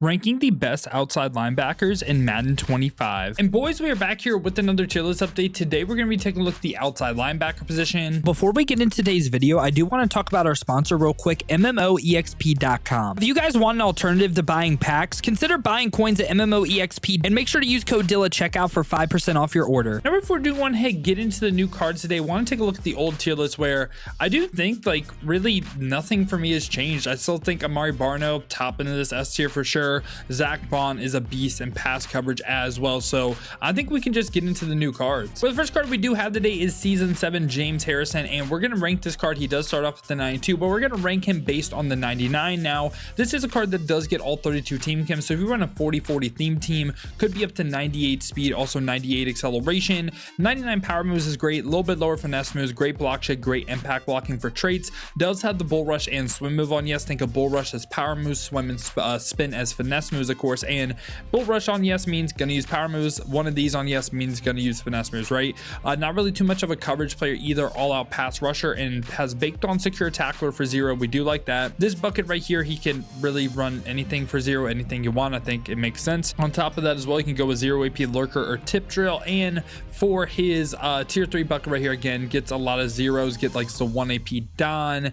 Ranking the best outside linebackers in Madden 25. And boys, we are back here with another tier list update. Today we're going to be taking a look at the outside linebacker position. Before we get into today's video, I do want to talk about our sponsor real quick, MMOEXP.com. If you guys want an alternative to buying packs, consider buying coins at MMOEXP and make sure to use code DILL at checkout for 5% off your order. Now before we do want to get into the new cards today, I want to take a look at the old tier list where I do think like really nothing for me has changed. I still think Amari Barno top into this S tier for sure. Zach Vaughn is a beast in pass coverage as well, so I think we can just get into the new cards. For the first card we do have today is Season 7 James Harrison, and we're going to rank this card. He does start off with the 92, but we're going to rank him based on the 99. Now this is a card that does get all 32 team chems, so if you run a 40-40 theme team, could be up to 98 speed, also 98 acceleration, 99 power moves is great, a little bit lower finesse moves, great block shed, great impact blocking for traits, does have the bull rush and swim move on yes. Think of bull rush as power moves, swim and spin as finesse moves, of course, and bull rush on yes means gonna use power moves. One of these on yes means gonna use finesse moves, right? Not really too much of a coverage player either, all out pass rusher, and has baked on secure tackler for 0. We do like that. This bucket right here, he can really run anything for 0, anything you want. I think it makes sense. On top of that as well, you can go with 0 AP lurker or tip drill, and for his tier 3 bucket right here, again gets a lot of zeros, get like the 1 AP Don,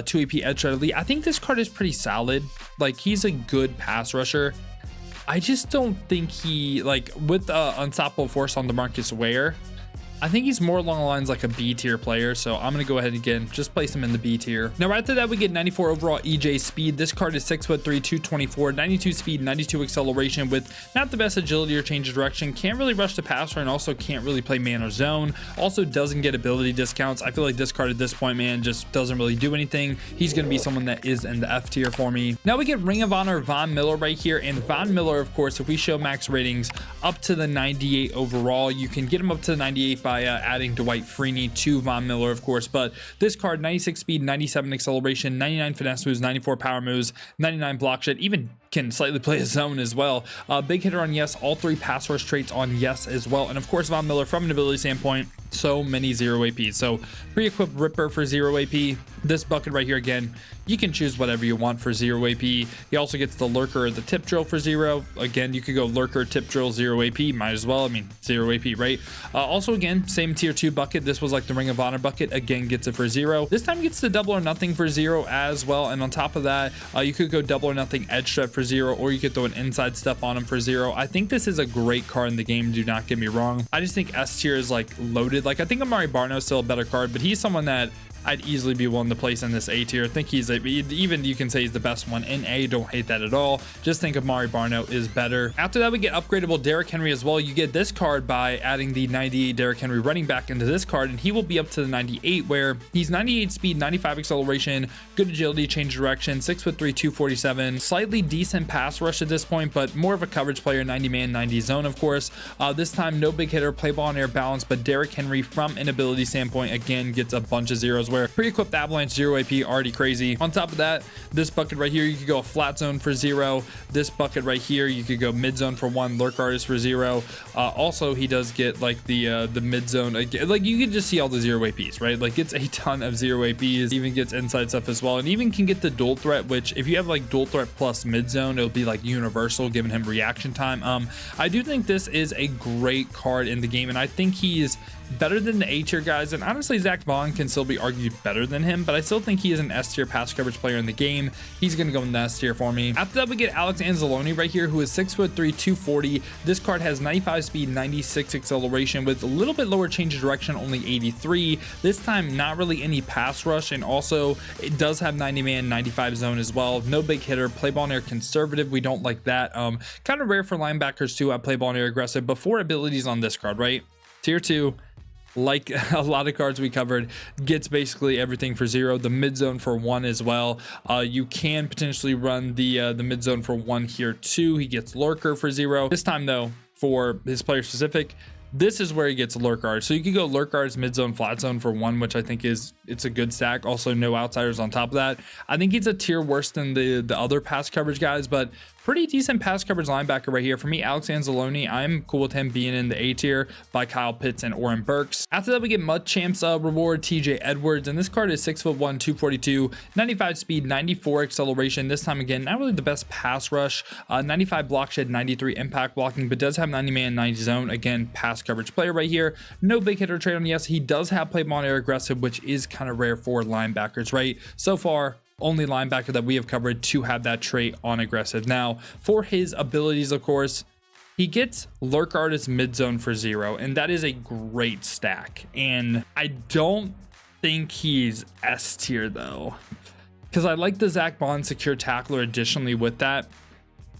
2 AP edge elite. I think this card is pretty solid. Like, he's a good pass rusher. I just don't think he, like, with unstoppable force on DeMarcus Ware, I think he's more along the lines like a B tier player, so I'm going to go ahead and again just place him in the B tier. Now right after that we get 94 overall EJ speed. This card is 6'3", 224, 92 speed, 92 acceleration with not the best agility or change of direction. Can't really rush the passer and also can't really play man or zone. Also doesn't get ability discounts. I feel like this card at this point, man, just doesn't really do anything. He's going to be someone that is in the F tier for me. Now we get Ring of Honor Von Miller right here, and Von Miller, of course, if we show max ratings up to the 98 overall, you can get him up to the 98 by adding Dwight Freeney to Von Miller, of course. But this card, 96 speed, 97 acceleration, 99 finesse moves, 94 power moves, 99 block shed, even can slightly play a zone as well. Big hitter on yes, all 3 pass rush traits on yes as well. And of course, Von Miller, from an ability standpoint, so many 0 AP. So pre-equipped Ripper for 0 AP. This bucket right here, again, you can choose whatever you want for 0 AP. He also gets the lurker or the tip drill for 0. Again, you could go lurker, tip drill, 0 AP, might as well. I mean, 0 AP, right? Also, again, same tier 2 bucket. This was like the Ring of Honor bucket. Again, gets it for 0. This time gets the double or nothing for 0 as well. And on top of that, you could go double or nothing edge step for 0, or you could throw an inside stuff on him for 0. I think this is a great card in the game, do not get me wrong. I just think S tier is like loaded. Like, I think Amari Barno is still a better card, but he's someone that I'd easily be willing to place in this A tier. I think he's even you can say he's the best one in A. Don't hate that at all. Just think Amari Barno is better. After that, we get upgradable Derrick Henry as well. You get this card by adding the 98 Derrick Henry running back into this card, and he will be up to the 98, where he's 98 speed, 95 acceleration, good agility, change direction, 6'3", 247, slightly decent pass rush at this point, but more of a coverage player, 90 man, 90 zone, of course. This time, no big hitter, play ball and air balance, but Derrick Henry, from an ability standpoint, again gets a bunch of zeros. Where pre-equipped avalanche 0 AP, already crazy. On top of that, this bucket right here, you could go a flat zone for 0. This bucket right here, you could go mid zone for 1, lurk artist for 0. Also, he does get like the mid zone. Like, you can just see all the 0 APs, right? Like, it's a ton of 0 APs. Even gets inside stuff as well, and even can get the dual threat, which if you have like dual threat plus mid zone, it'll be like universal, giving him reaction time. I do think this is a great card in the game, and I think he's better than the A tier guys, and honestly Zach Vaughn can still be argued better than him, but I still think he is an S tier pass coverage player in the game. He's gonna go in the S tier for me. After that, we get Alex Anzalone right here, who is 6'3", 240. This card has 95 speed, 96 acceleration with a little bit lower change of direction, only 83. This time, not really any pass rush, and also it does have 90 man, 95 zone as well. No big hitter, play ball and air conservative. We don't like that. Kind of rare for linebackers to have play ball and air aggressive. Before abilities on this card, right? Tier 2. Like a lot of cards we covered, gets basically everything for 0. The mid zone for 1 as well. You can potentially run the mid zone for 1 here too. He gets lurker for 0. This time though, for his player specific, this is where he gets lurk guard. So you could go lurk guards, mid zone, flat zone for 1, which I think it's a good stack. Also, no outsiders on top of that. I think he's a tier worse than the other pass coverage guys, but pretty decent pass coverage linebacker right here. For me, Alex Anzalone, I'm cool with him being in the A tier by Kyle Pitts and Oren Burks. After that, we get Mud Champs reward, TJ Edwards, and this card is 6'1", 242, 95 speed, 94 acceleration. This time again, not really the best pass rush, 95 block shed, 93 impact blocking, but does have 90 man, 90 zone. Again, pass coverage player right here. No big hitter trait on yes. He does have play ball air aggressive, which is kind of rare for linebackers, right? So far, only linebacker that we have covered to have that trait on aggressive. Now, for his abilities, of course, he gets lurk artist mid zone for 0, and that is a great stack. And I don't think he's S tier though, because I like the Zach Bond secure tackler additionally with that.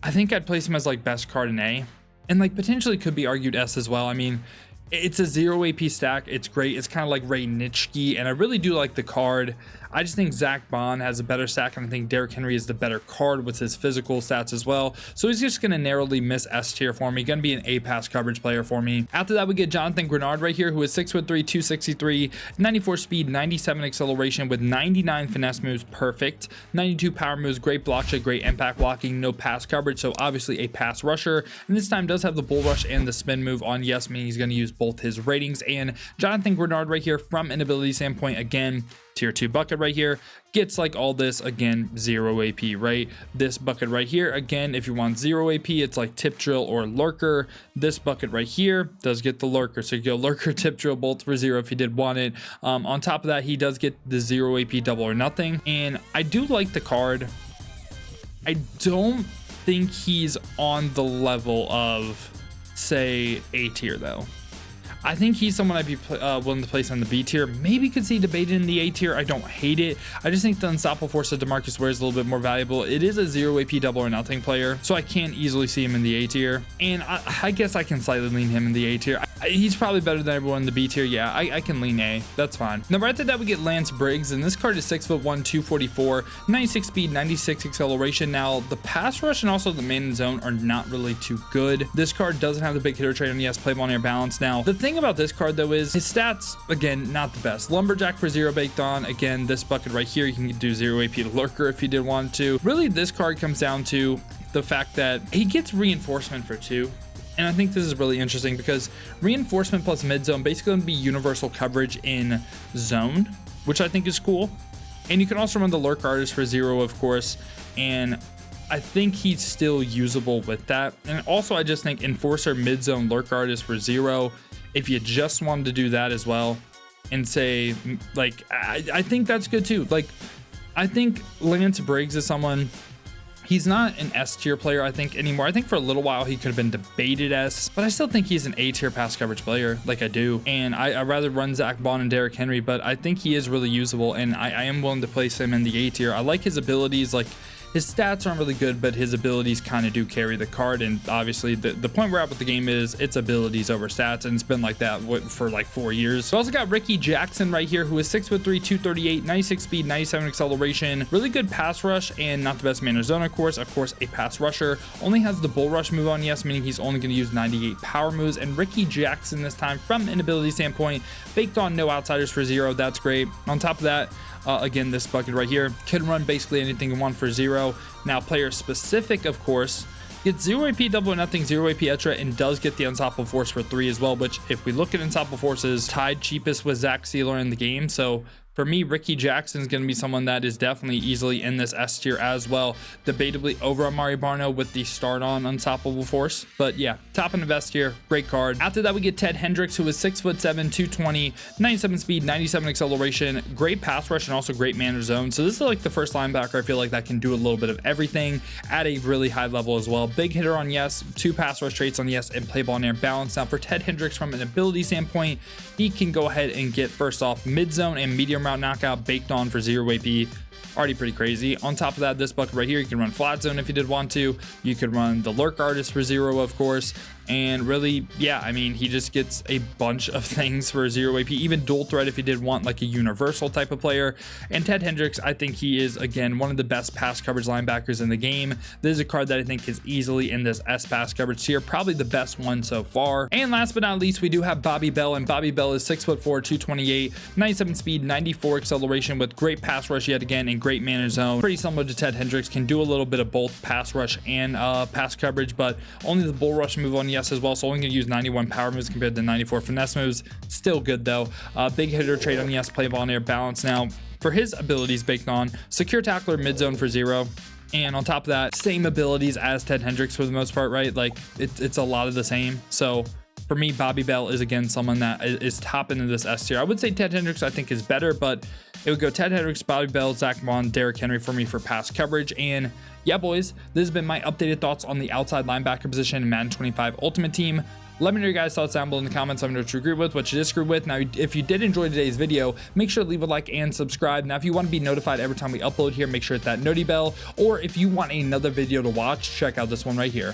I think I'd place him as like best card in A, and like potentially could be argued S as well. I mean, it's a 0 AP stack. It's great. It's kind of like Ray Nitschke, and I really do like the card. I just think Zach Bond has a better stack, and I think Derrick Henry is the better card with his physical stats as well. So he's just going to narrowly miss S tier for me. Going to be an A pass coverage player for me. After that, we get Jonathan Greenard right here, who is 6'3", 263, 94 speed, 97 acceleration with 99 finesse moves, perfect, 92 power moves, great block shed, great impact blocking, no pass coverage. So obviously a pass rusher, and this time does have the bull rush and the spin move on yes, meaning he's going to use both his ratings. And Jonathan Greenard right here, from an ability standpoint, again, tier 2 bucket right here, gets like all this, again, 0 AP, right? This bucket right here, again, if you want 0 AP, it's like tip drill or lurker. This bucket right here does get the lurker, so you go lurker, tip drill, both for 0 if you did want it. On top of that, he does get the 0 AP double or nothing, and I do like the card. I don't think he's on the level of, say, A tier though. I think he's someone I'd be willing to place on the B tier. Maybe could see debated in the A tier. I don't hate it. I just think the unstoppable force of DeMarcus Ware is a little bit more valuable. It is a 0 AP double or nothing player, so I can't easily see him in the A tier. And I guess I can slightly lean him in the A tier. He's probably better than everyone in the B tier. Yeah, I can lean A. That's fine. Now, right after that, we get Lance Briggs, and this card is 6'1", 244, 96 speed, 96 acceleration. Now, the pass rush and also the man in zone are not really too good. This card doesn't have the big hitter trait on yes, play ball near balance. Now, the thing about this card though is his stats, again, not the best. Lumberjack for 0 baked on. Again, this bucket right here, you can do 0 AP to lurker if you did want to. Really, this card comes down to the fact that he gets reinforcement for 2. And I think this is really interesting because reinforcement plus mid zone basically going to be universal coverage in zone, which I think is cool. And you can also run the lurk artist for 0, of course. And I think he's still usable with that. And also, I just think enforcer mid zone lurk artist for 0. If you just wanted to do that as well and say, like, I think that's good too. Like, I think Lance Briggs is someone, he's not an S tier player, I think, anymore. I think for a little while he could have been debated S, but I still think he's an A tier pass coverage player, like I do. And I'd rather run Zach Bond and Derrick Henry, but I think he is really usable, and I am willing to place him in the A tier. I like his abilities. Like, his stats aren't really good, but his abilities kind of do carry the card. And obviously the point we're at with the game is it's abilities over stats, and it's been like that for like 4 years. We also got Ricky Jackson right here, who is 6'3", 238, 96 speed, 97 acceleration, really good pass rush, and not the best man or zone, of course, a pass rusher. Only has the bull rush move on yes, meaning he's only going to use 98 power moves. And Ricky Jackson this time, from an ability standpoint, baked on no outsiders for 0. That's great. On top of that, again, this bucket right here can run basically anything you want for 0. Now, player specific, of course, gets 0 AP double or nothing, 0 AP extra, and does get the unstoppable force for 3 as well, which if we look at unstoppable forces, tied cheapest with Zach Sealer in the game. So for me, Ricky Jackson is going to be someone that is definitely easily in this S tier as well. Debatably over Amari Barno with the start on Unstoppable Force. But yeah, top in the best tier, great card. After that, we get Ted Hendricks, who is 6'7", 220, 97 speed, 97 acceleration, great pass rush, and also great man or zone. So this is like the first linebacker I feel like that can do a little bit of everything at a really high level as well. Big hitter on yes, 2 pass rush traits on yes, and play ball near balance. Now for Ted Hendricks, from an ability standpoint, he can go ahead and get first off mid zone and medium route knockout baked on for 0 AP. Already pretty crazy. On top of that, this bucket right here, you can run flat zone if you did want to. You could run the lurk artist for 0, of course. And really, yeah, I mean, he just gets a bunch of things for 0 AP, even dual threat if you did want like a universal type of player. And Ted Hendricks, I think he is, again, one of the best pass coverage linebackers in the game. This is a card that I think is easily in this S pass coverage tier, probably the best one so far. And last but not least, we do have Bobby Bell, and Bobby Bell is 6'4", 228, 97 speed, 94 acceleration with great pass rush yet again and great man in zone. Pretty similar to Ted Hendricks, can do a little bit of both pass rush and pass coverage, but only the bull rush move on yes as well, so only going to use 91 power moves compared to 94 finesse moves. Still good though. Big hitter trait on yes, play ball in air balance. Now for his abilities baked on, secure tackler mid zone for 0. And on top of that, same abilities as Ted Hendricks for the most part, right? Like it's a lot of the same. So for me, Bobby Bell is again someone that is top into this S tier. I would say Ted Hendricks I think is better, but it would go Ted Hendricks, Bobby Bell, Zach Vaughn, Derrick Henry for me for pass coverage. And yeah, boys, this has been my updated thoughts on the outside linebacker position in Madden 25 Ultimate Team. Let me know your guys' thoughts down below in the comments. Let me know what you agree with, what you disagree with. Now, if you did enjoy today's video, make sure to leave a like and subscribe. Now, if you want to be notified every time we upload here, make sure to hit that noti bell. Or if you want another video to watch, check out this one right here.